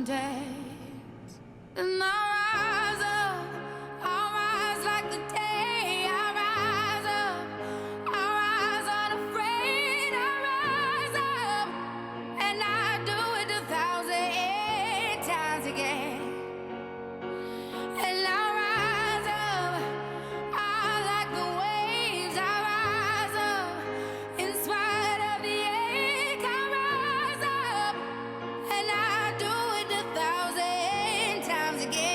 mountains, and I rise like the day. I rise unafraid. I rise up, and I do it 1,000 times again. And I rise up, I like the waves. I rise up, in spite of the ache. I rise up, and I do it 1,000 times again.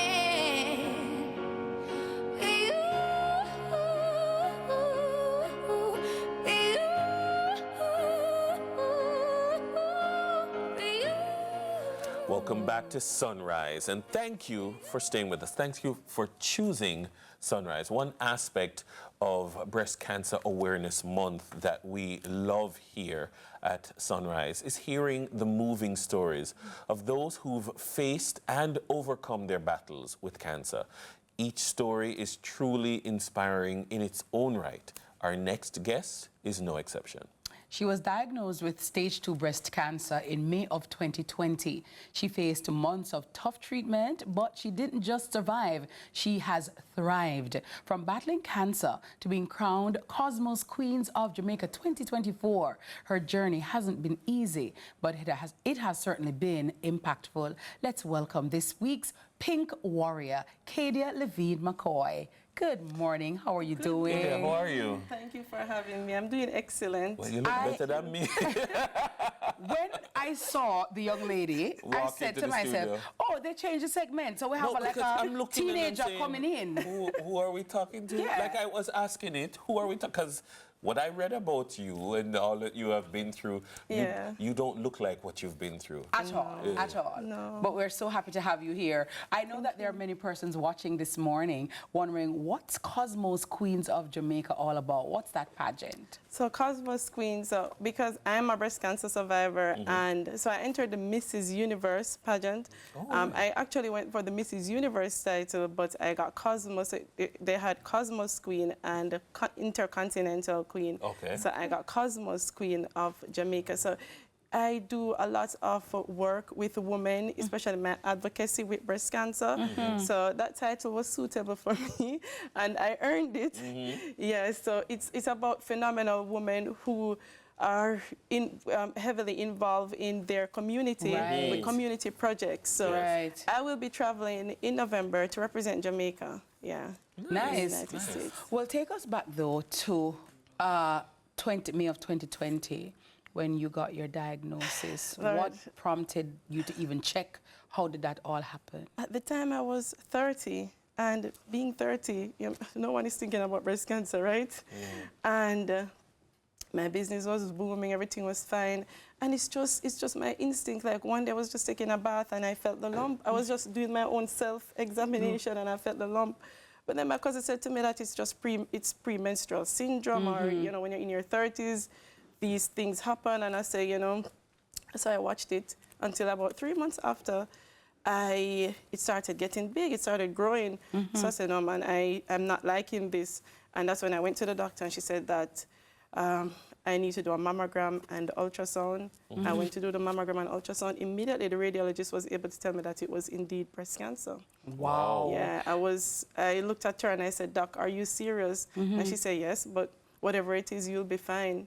Welcome back to Sunrise, and thank you for staying with us. Thank you for choosing Sunrise. One aspect of Breast Cancer Awareness Month that we love here at Sunrise is hearing the moving stories of those who've faced and overcome their battles with cancer. Each story is truly inspiring in its own right. Our next guest is no exception. She was diagnosed with stage 2 breast cancer in May of 2020. She faced months of tough treatment, but she didn't just survive, she has thrived. From battling cancer to being crowned Cosmos Queens of Jamaica 2024, her journey hasn't been easy, but it has certainly been impactful. Let's welcome this week's Pink Warrior, Kaydia McKoy. Good morning. How are you doing? Kaydia, how are you? Thank you for having me. I'm doing excellent. Well, you look better than me. When I saw the young lady, I said to myself, oh, they changed the segment. So we have like a teenager coming in. Who are we talking to? Yeah. Like I was asking it, who are we talking? Because what I read about you and all that you have been through, you don't look like what you've been through. At all, at all. No. But we're so happy to have you here. I know that there are many persons watching this morning wondering, what's Cosmos Queens of Jamaica all about? What's that pageant? So Cosmos Queens, because I'm a breast cancer survivor, and so I entered the Mrs. Universe pageant. I actually went for the Mrs. Universe title, but I got Cosmos. They had Cosmos Queen and Intercontinental Queen. Okay. So I got Cosmos Queen of Jamaica. So I do a lot of work with women, especially my advocacy with breast cancer. So that title was suitable for me, and I earned it. Yeah, so it's about phenomenal women who are heavily involved in their community with community projects. So I will be traveling in November to represent Jamaica. Yeah. Nice. Well, take us back though to May of 2020. When you got your diagnosis, what prompted you to even check? How did that all happen? At the time, I was 30, and being 30, no one is thinking about breast cancer, right? And my business was booming, everything was fine, and it's just my instinct. Like one day, I was just taking a bath, and I felt the lump. I was just doing my own self-examination, and I felt the lump. But then my cousin said to me that it's just premenstrual syndrome, or when you're in your 30s. These things happen, and I say, so I watched it until about 3 months after, it started getting big, it started growing. So I said, no, man, I'm not liking this. And that's when I went to the doctor, and she said that I need to do a mammogram and ultrasound. I went to do the mammogram and ultrasound. Immediately, the radiologist was able to tell me that it was indeed breast cancer. Wow. Yeah, I looked at her, and I said, Doc, are you serious? And she said, yes, but whatever it is, you'll be fine.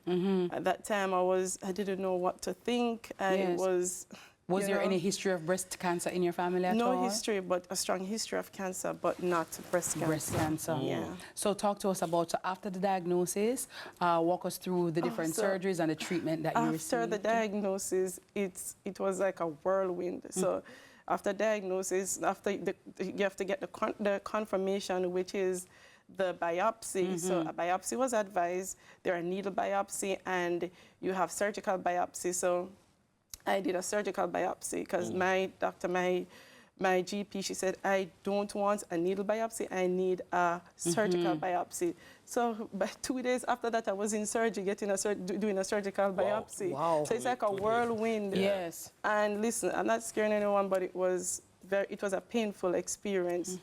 At that time, I didn't know what to think. Was there any history of breast cancer in your family at all? No history, but a strong history of cancer, but not breast cancer. Breast cancer. Yeah. So talk to us about, after the diagnosis, walk us through the different surgeries and the treatment that you received. After the diagnosis, it was like a whirlwind. So after diagnosis, you have to get the confirmation, which is the biopsy. So a biopsy was advised. There are needle biopsy, and you have surgical biopsy. So I did a surgical biopsy because my doctor, my GP, she said, I don't want a needle biopsy. I need a surgical biopsy. So by 2 days after that, I was in surgery, doing a surgical biopsy. Wow. So it's like a whirlwind. Yes. And listen, I'm not scaring anyone, but it was a painful experience.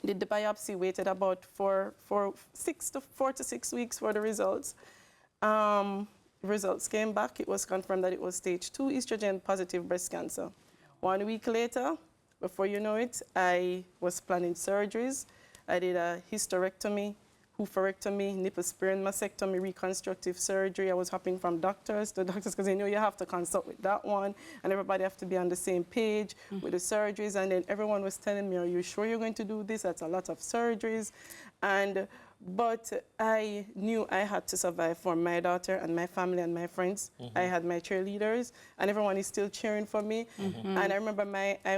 Did the biopsy, waited about 4 to 6 weeks for the results. Results came back. It was confirmed that it was stage 2 estrogen positive breast cancer. 1 week later, before you know it, I was planning surgeries. I did a hysterectomy, oophorectomy, nipple sparing mastectomy, reconstructive surgery. I was hopping from doctors to doctors because they know you have to consult with that one, and everybody have to be on the same page with the surgeries. And then everyone was telling me, are you sure you're going to do this? That's a lot of surgeries. But I knew I had to survive for my daughter and my family and my friends. I had my cheerleaders, and everyone is still cheering for me. And I remember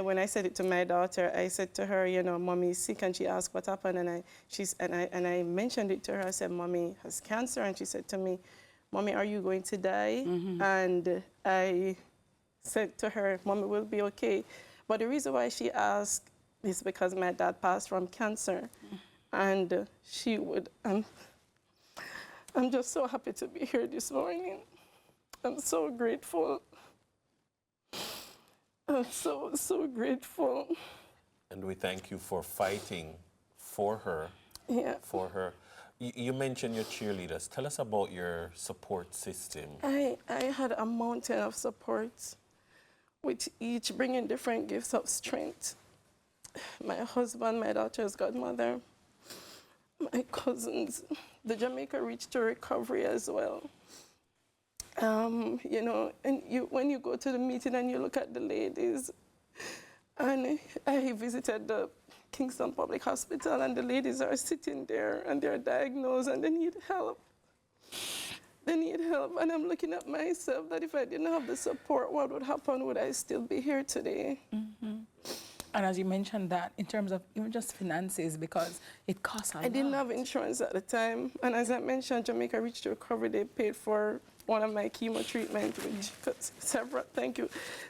when I said it to my daughter, I said to her, you know, Mommy is sick, and she asked what happened, and I mentioned it to her. I said, Mommy has cancer, and she said to me, Mommy, are you going to die? And I said to her, Mommy will be okay. But the reason why she asked is because my dad passed from cancer. And she would, I'm just so happy to be here this morning. I'm so grateful. I'm so, so grateful. And we thank you for fighting for her. Yeah. For her. You mentioned your cheerleaders. Tell us about your support system. I had a mountain of support, with each bringing different gifts of strength. My husband, my daughter's godmother, my cousins, the Jamaica Reach to Recovery as well. You know, and when you go to the meeting and you look at the ladies, and I visited the Kingston Public Hospital, and the ladies are sitting there and they're diagnosed and they need help. They need help, and I'm looking at myself that if I didn't have the support, what would happen? Would I still be here today? And as you mentioned that, in terms of even just finances, because it costs a lot. I didn't have insurance at the time. And as I mentioned, Jamaica Reach to Recovery, they paid for one of my chemo treatment, which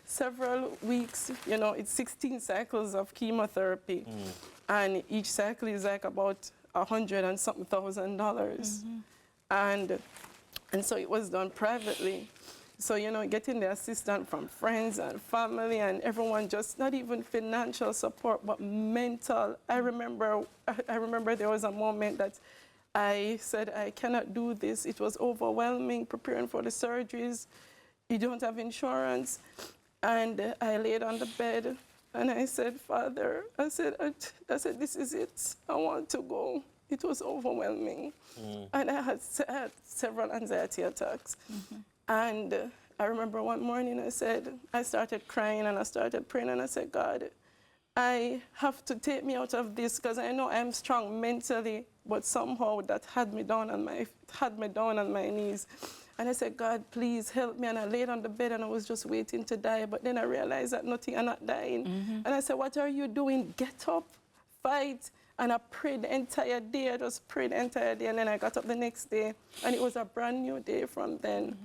several weeks, you know, it's 16 cycles of chemotherapy. And each cycle is like about $100 and something thousand. And so it was done privately. So, you know, getting the assistance from friends and family and everyone, just not even financial support, but mental. I remember there was a moment that I said, I cannot do this. It was overwhelming, preparing for the surgeries. You don't have insurance. And I laid on the bed and I said, Father, I said, this is it. I want to go. It was overwhelming. And I had several anxiety attacks. And I remember one morning I started crying and I started praying and I said, God, I have to take me out of this because I know I'm strong mentally, but somehow that had me down on my knees. And I said, God, please help me. And I laid on the bed and I was just waiting to die. But then I realized that I'm not dying. And I said, what are you doing? Get up, fight. And I prayed the entire day. I just prayed the entire day. And then I got up the next day. And it was a brand new day from then.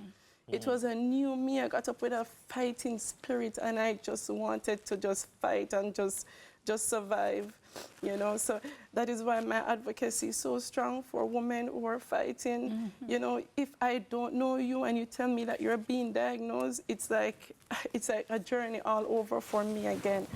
It was a new me. I got up with a fighting spirit. And I just wanted to just fight and just survive, you know. So that is why my advocacy is so strong for women who are fighting. You know, if I don't know you and you tell me that you're being diagnosed, it's like a journey all over for me again.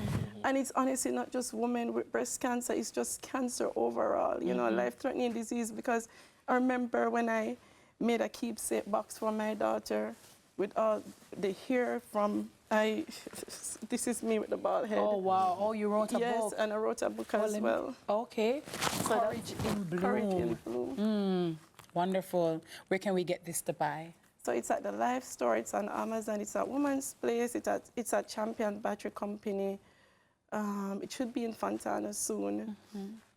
And it's honestly not just women with breast cancer, it's just cancer overall, you know, life-threatening disease. Because I remember when I made a keepsake box for my daughter with all the hair from, this is me with the bald head. Oh, wow. Oh, you wrote a book. Yes, and I wrote a book as well. Okay. Courage in Bloom. Courage in Bloom. Wonderful. Where can we get this to buy? So it's at the Life Store, it's on Amazon, it's at Woman's Place, it's at Champion Battery Company. It should be in Fontana soon.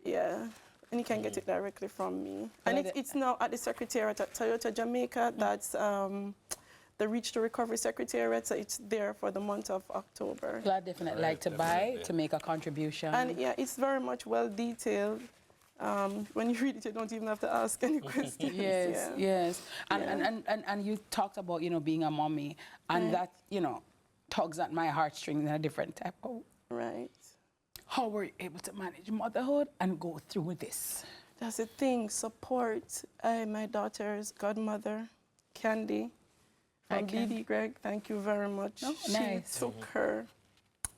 Yeah. And you can get it directly from me. And it's now at the Secretariat at Toyota Jamaica. That's the Reach to Recovery Secretariat. So it's there for the month of October. Well, I'd definitely like to buy to make a contribution. And yeah, it's very much well detailed. When you read it, you don't even have to ask any questions. Yes, yes. And you talked about, you know, being a mommy. And that, you know, tugs at my heartstrings in a different type of. Right. How were you able to manage motherhood and go through this? That's the thing, support. My daughter's godmother, Candy, from BD Greg, thank you very much. Oh, nice.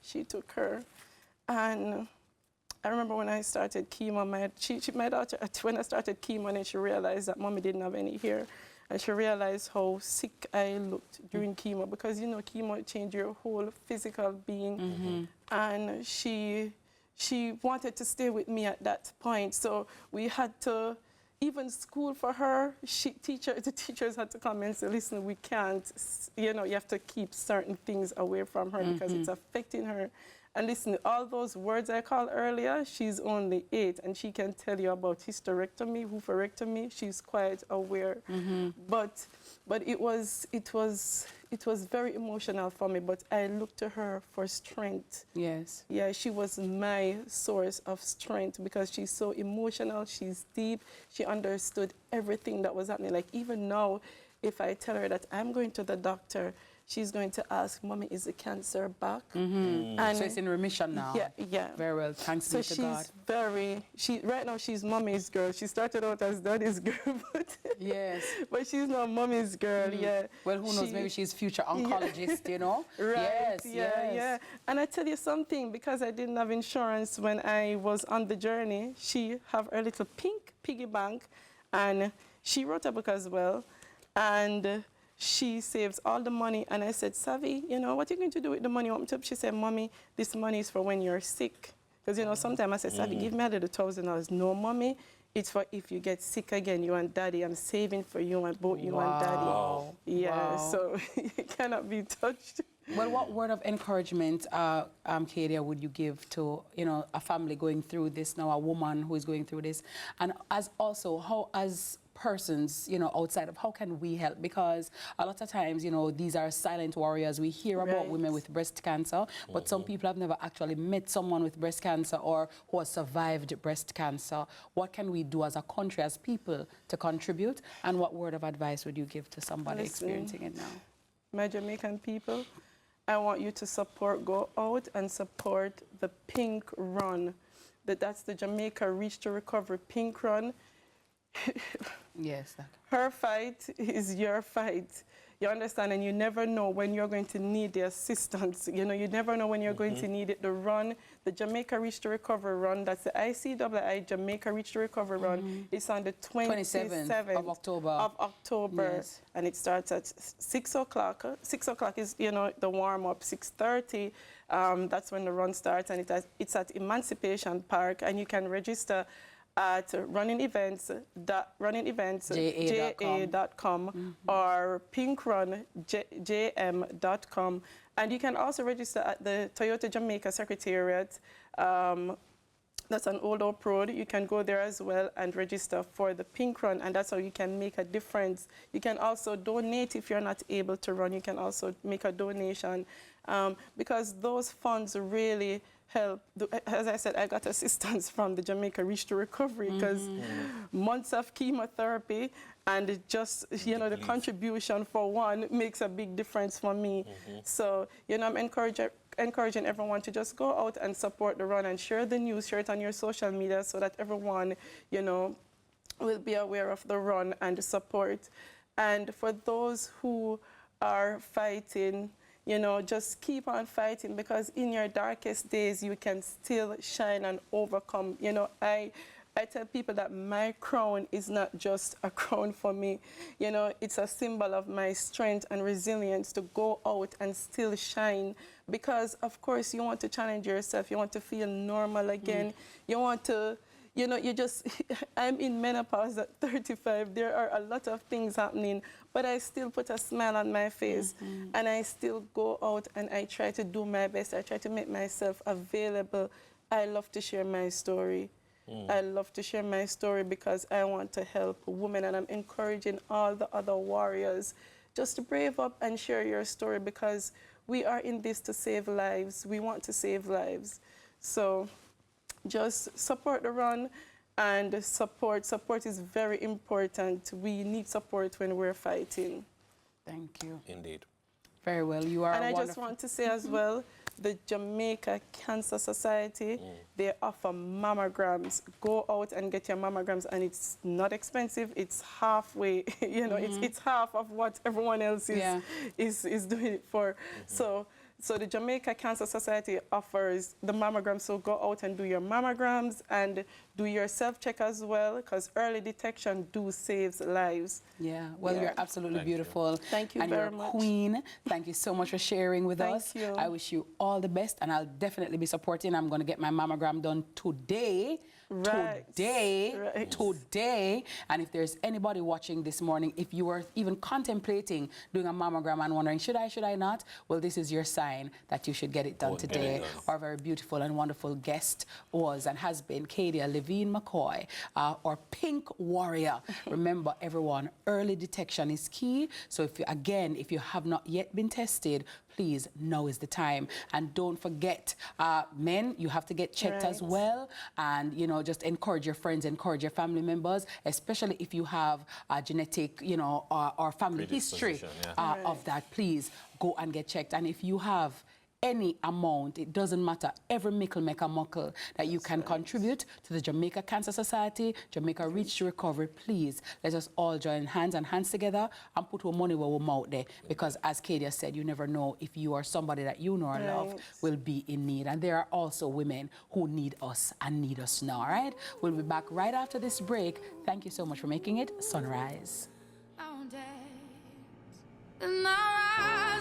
She took her. And I remember when I started chemo, my daughter, when I started chemo, and she realized that Mommy didn't have any hair. and she realized how sick I looked during chemo, because you know chemo changed your whole physical being, and she wanted to stay with me at that point. So we had to, even school for her, the teachers had to come and say, listen, we can't, you know, you have to keep certain things away from her because it's affecting her. And listen, all those words I called earlier, she's only 8, and she can tell you about hysterectomy, oophorectomy. She's quite aware. But it was very emotional for me. But I looked to her for strength. Yes. Yeah, she was my source of strength because she's so emotional. She's deep. She understood everything that was happening. Like even now, if I tell her that I'm going to the doctor, she's going to ask, Mommy, is the cancer back? And So it's in remission now? Yeah, yeah. Very well, thanks So be to God. right now she's Mommy's girl. She started out as Daddy's girl, but, Yes. but she's now Mommy's girl, yeah. Well, who knows, maybe she's future oncologist, you know? Right, Yes, yeah, yes. yeah. And I tell you something, because I didn't have insurance when I was on the journey, she have her little pink piggy bank, and she wrote a book as well, and she saves all the money. And I said, Savi, you know, what are you going to do with the money? She said, Mommy, this money is for when you're sick. Because, you know, sometimes I said, Savi, give me a little $1,000. No, Mommy, it's for if you get sick again, you and Daddy. I'm saving for you and both you and Daddy. Wow. Yeah, Wow. so it cannot be touched. Well, what word of encouragement, Kaydia, would you give to, you know, a family going through this now, a woman who is going through this? And as also, how, as persons, you know, outside of, how can we help? Because a lot of times, you know, these are silent warriors. We hear about women with breast cancer, but some people have never actually met someone with breast cancer or who has survived breast cancer. What can we do as a country, as people, to contribute? And what word of advice would you give to somebody experiencing it now? My Jamaican people, I want you to go out and support the Pink Run. That's the Jamaica Reach to Recovery Pink Run. Yes. Her fight is your fight. You understand? And you never know when you're going to need the assistance. You know, you never know when you're going to need it. The run, the Jamaica Reach to Recover run, that's the ICII Jamaica Reach to Recover run. It's on the 27th of October. Yes. And it starts at 6 o'clock. 6 o'clock is, you know, the warm-up. 6:30, that's when the run starts. And it's at Emancipation Park. And you can register at runningevents.ja.com or pinkrunjm.com. And you can also register at the Toyota Jamaica Secretariat. That's on Old Hope Road. You can go there as well and register for the Pink Run, and that's how you can make a difference. You can also donate if you're not able to run. You can also make a donation because those funds really help. As I said, I got assistance from the Jamaica Reach to Recovery because months of chemotherapy and just, you know, the contribution for one makes a big difference for me. So, you know, I'm encouraging everyone to just go out and support the run and share the news, share it on your social media so that everyone, you know, will be aware of the run and the support. And for those who are fighting, you know, just keep on fighting because in your darkest days, you can still shine and overcome. You know, I tell people that my crown is not just a crown for me. You know, it's a symbol of my strength and resilience to go out and still shine because, of course, you want to challenge yourself. You want to feel normal again. You want to, you know, I'm in menopause at 35. There are a lot of things happening, but I still put a smile on my face and I still go out and I try to do my best. I try to make myself available. I love to share my story. I love to share my story because I want to help women, and I'm encouraging all the other warriors just to brave up and share your story because we are in this to save lives. We want to save lives. So just support the run and support. Support is very important. We need support when we're fighting. Thank you. Indeed. Very well. You are And I wonderful. just want to say as well, the Jamaica Cancer Society, they offer mammograms. Go out and get your mammograms, and it's not expensive. It's halfway, you know, it's half of what everyone else is doing it for. So So the Jamaica Cancer Society offers the mammogram, so go out and do your mammograms and do your self-check as well, because early detection saves lives. Yeah, well, Yeah. you're absolutely beautiful. Thank you and very you're a much. queen. Thank you so much for sharing with us. Thank you. I wish you all the best, and I'll definitely be supporting. I'm going to get my mammogram done today. Right. Today. And if there's anybody watching this morning, if you were even contemplating doing a mammogram and wondering, should I not? Well, this is your sign that you should get it done today. Our very beautiful and wonderful guest was and has been Kaydia McKoy, our pink warrior. Remember, everyone, early detection is key. So if you have not yet been tested, please, now is the time. And don't forget, men, you have to get checked as well. And, you know, just encourage your friends, encourage your family members, especially if you have a genetic, you know, or family history of that. Please go and get checked. And if you have any amount, it doesn't matter, every mickle make a muckle that you can contribute to the Jamaica Cancer Society, Jamaica Reach to Recovery, please, let us all join hands together and put our money where we're out there, because as Kaydia said, you never know if you or somebody that you know or love will be in need. And there are also women who need us and need us now, all right? We'll be back right after this break. Thank you so much for making it Sunrise. And I rise